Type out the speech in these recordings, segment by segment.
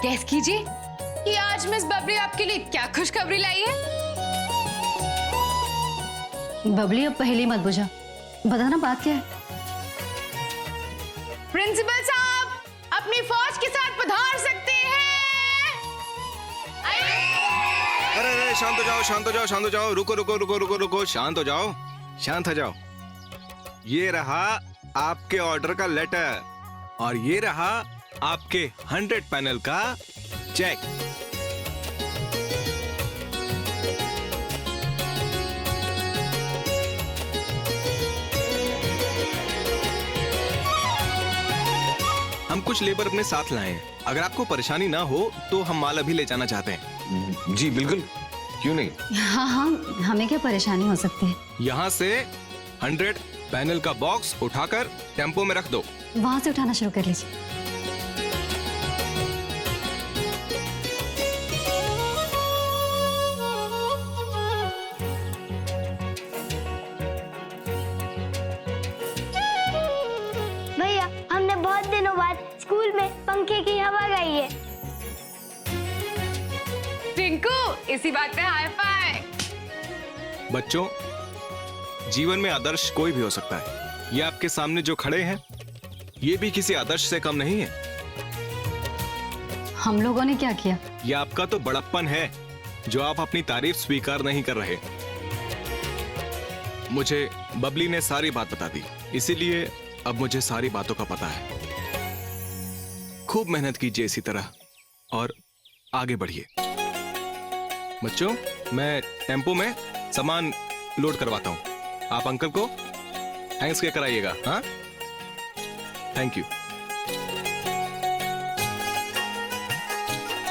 Gas कीजिए कि आज मिस बबली आपके लिए क्या खुशखबरी लाई है। बबली अब पहेली मत बुझा, बताना बात क्या है। प्रिंसिपल साहब अपनी फौज के साथ पधार सकते हैं। अरे शांत हो जाओ, शांत हो जाओ, शांत हो जाओ, रुको रुको रुको रुको रुको, शांत हो जाओ, शांत हो जाओ। ये रहा आपके ऑर्डर का लेटर और ये रहा आपके 100 पैनल का चेक। हम कुछ लेबर अपने साथ लाए हैं, अगर आपको परेशानी ना हो तो हम माल अभी ले जाना चाहते हैं। जी बिल्कुल, क्यों नहीं। हाँ हाँ, हमें क्या परेशानी हो सकती है। यहाँ से 100 पैनल का बॉक्स उठाकर टेम्पो में रख दो। वहां से उठाना शुरू कर लीजिए। भैया, हमने बहुत दिनों बाद स्कूल में पंखे की हवा गाई है। टिंकू इसी बात पे हाई फाई। बच्चों, जीवन में आदर्श कोई भी हो सकता है। ये आपके सामने जो खड़े हैं ये भी किसी आदर्श से कम नहीं है। हम लोगों ने क्या किया? ये आपका तो बड़प्पन है जो आप अपनी तारीफ स्वीकार नहीं कर रहे। मुझे बबली ने सारी बात बता दी, इसीलिए अब मुझे सारी बातों का पता है। खूब मेहनत कीजिए इसी तरह और आगे बढ़िए। बच्चों, मैं टेम्पो में सामान लोड करवाता हूं, आप अंकल को थैंक्स क्या कराइएगा। हाँ, थैंक यू।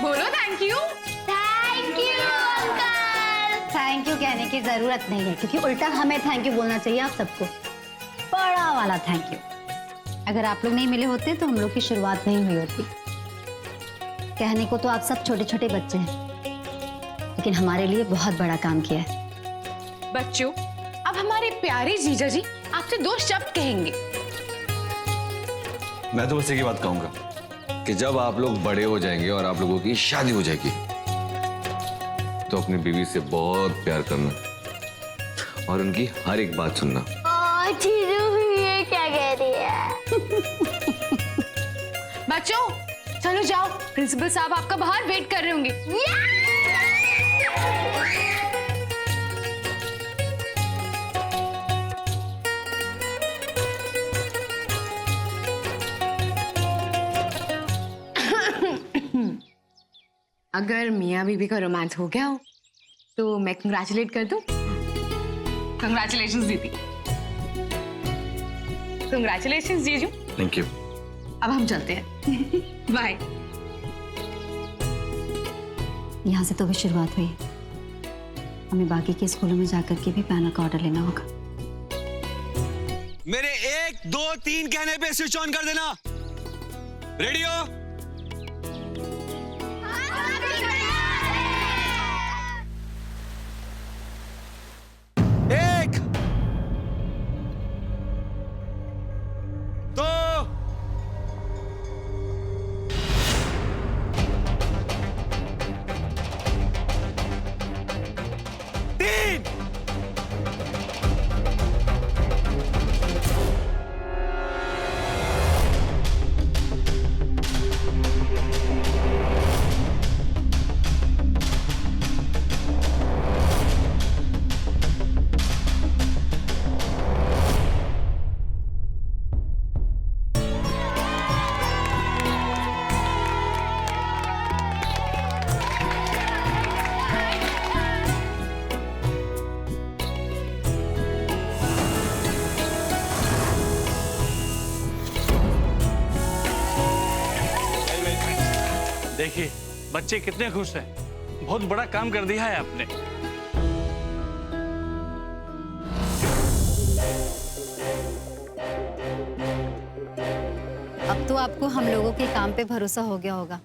बोलो thank you. Thank you uncle. Thank you कहने की जरूरत नहीं है, क्योंकि उल्टा हमें थैंक यू बोलना चाहिए आप सबको। बड़ा वाला थैंक यू। अगर आप लोग नहीं मिले होते तो हम लोग की शुरुआत नहीं हुई होती। कहने को तो आप सब छोटे छोटे बच्चे हैं, लेकिन हमारे लिए बहुत बड़ा काम किया है। बच्चों, अब हमारे प्यारे जीजा जी आपसे 2 शब्द कहेंगे। मैं तो बस एक ही बात कहूंगा कि जब आप लोग बड़े हो जाएंगे और आप लोगों की शादी हो जाएगी तो अपनी बीवी से बहुत प्यार करना और उनकी हर एक बात सुनना। चीजू ये क्या कह रही है? बच्चों चलो जाओ, प्रिंसिपल साहब आपका बाहर वेट कर रहे होंगे। अगर मियाँ बीबी का रोमांस हो गया हो तो मैं कंग्रेचुलेट कर दूं? कंग्रेचुलेशंस दीदी। कंग्रेचुलेशंस जीजू। Thank you. अब हम चलते हैं। बाय। यहाँ से तो भी शुरुआत हुई है। हमें बाकी के स्कूलों में जाकर के भी पैनल का ऑर्डर लेना होगा। मेरे 1 2 3 कहने पे स्विच ऑन कर देना। रेडी हो? एक, 2, 3। देखिए बच्चे कितने खुश हैं। बहुत बड़ा काम कर दिया है आपने। अब तो आपको हम लोगों के काम पे भरोसा हो गया होगा।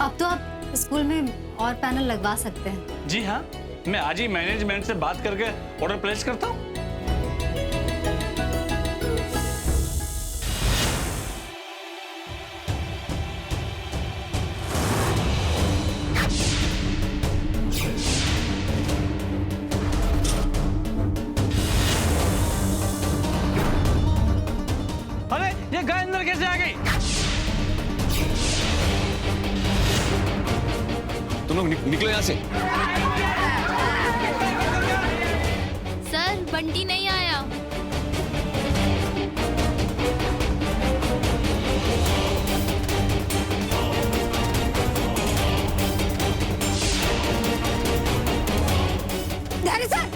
अब तो आप स्कूल में और पैनल लगवा सकते हैं। जी हाँ, मैं आज ही मैनेजमेंट से बात करके ऑर्डर प्लेस करता हूँ। कैसे आ गई? तुम लोग निकलो यहाँ से। सर बंटी नहीं आया। धैर्य सर,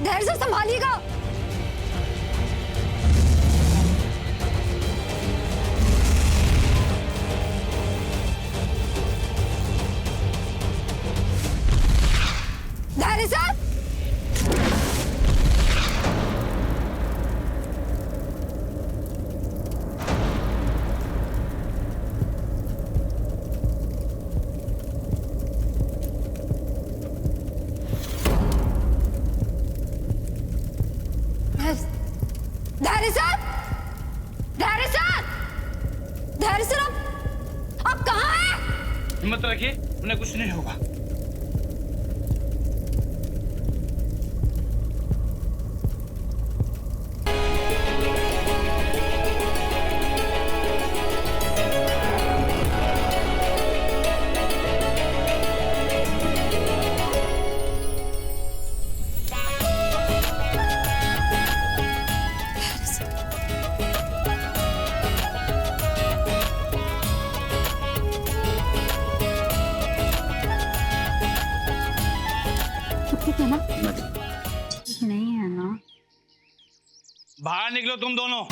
धैर्य सर संभालिएगा। धैर्य सर, धैर्य सर, धैर्य सर, धैर्य सर, आप कहाँ हैं? हिम्मत रखिए, उन्हें कुछ नहीं होगा। नहीं है ना? बाहर निकलो तुम दोनों।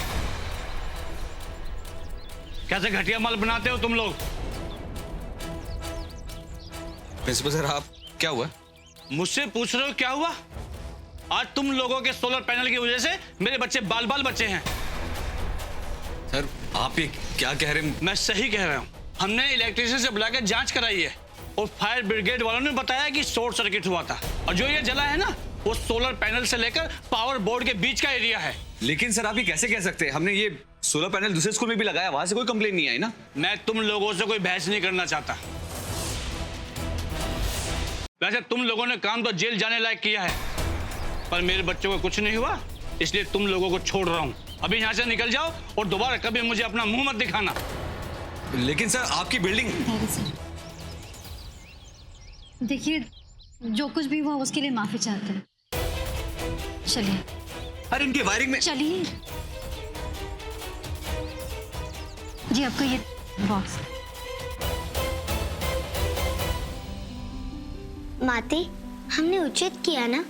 कैसे घटिया माल बनाते हो तुम लोग? प्रिंसिपल सर, आप क्या हुआ? मुझसे पूछ रहे हो क्या हुआ? आज तुम लोगों के सोलर पैनल की वजह से मेरे बच्चे बाल बाल बचे हैं। सर, आप ये क्या कह रहे हैं? मैं सही कह रहा हूँ। हमने इलेक्ट्रिशियन से बुलाकर जांच कराई है और फायर ब्रिगेड वालों ने बताया कि शॉर्ट सर्किट हुआ था और जो ये जला है ना, वो सोलर पैनल से लेकर पावर बोर्ड के बीच का एरिया है। लेकिन सर आप ये कैसे कह सकते हैं? हमने ये सोलर पैनल दूसरे स्कूल में भी लगाया, वहां से कोई कंप्लेन नहीं आई ना। मैं तुम लोगों से कोई बहस नहीं करना चाहता। वैसे तुम लोगों ने काम तो जेल जाने लायक किया है, पर मेरे बच्चों को कुछ नहीं हुआ, इसलिए तुम लोगों को छोड़ रहा हूँ। अभी यहाँ से निकल जाओ और दोबारा कभी मुझे अपना मुंह मत दिखाना। लेकिन सर आपकी बिल्डिंग। धैर्य सर, देखिए जो कुछ भी हुआ उसके लिए माफी चाहते हैं। चलिए। अरे इनके वायरिंग में। चलिए जी, आपका ये बॉक्स। माते, हमने उचित किया ना?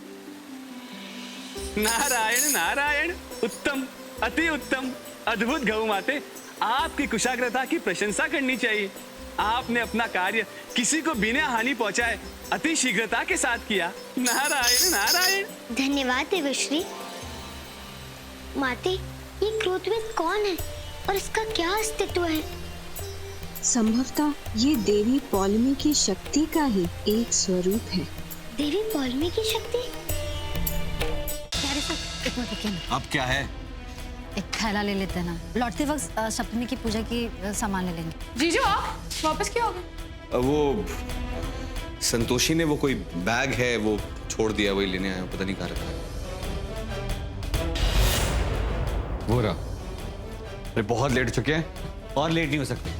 नारायण नारायण, उत्तम, अति उत्तम, अद्भुत गौ माते। आपकी कुशाग्रता की प्रशंसा करनी चाहिए। आपने अपना कार्य किसी को बिना हानि पहुंचाए अति शीघ्रता के साथ किया। नारायण नारायण। धन्यवाद देवश्री। माते, ये क्रोधविद कौन है और इसका क्या अस्तित्व है? संभवतः ये देवी पौलमी की शक्ति का ही एक स्वरूप है। देवी पौलमी की शक्ति? अब क्या है? एक थैला ले लेते हैं ना, लौटते वक्त सप्तमी की पूजा की सामान ले लेंगे। जीजू आप वापस क्या हो गए? वो संतोषी ने वो कोई बैग है वो छोड़ दिया, वही लेने आया, पता नहीं कहाँ रखा है। वो रहा। अरे बहुत लेट हो चुके हैं और लेट नहीं हो सकते।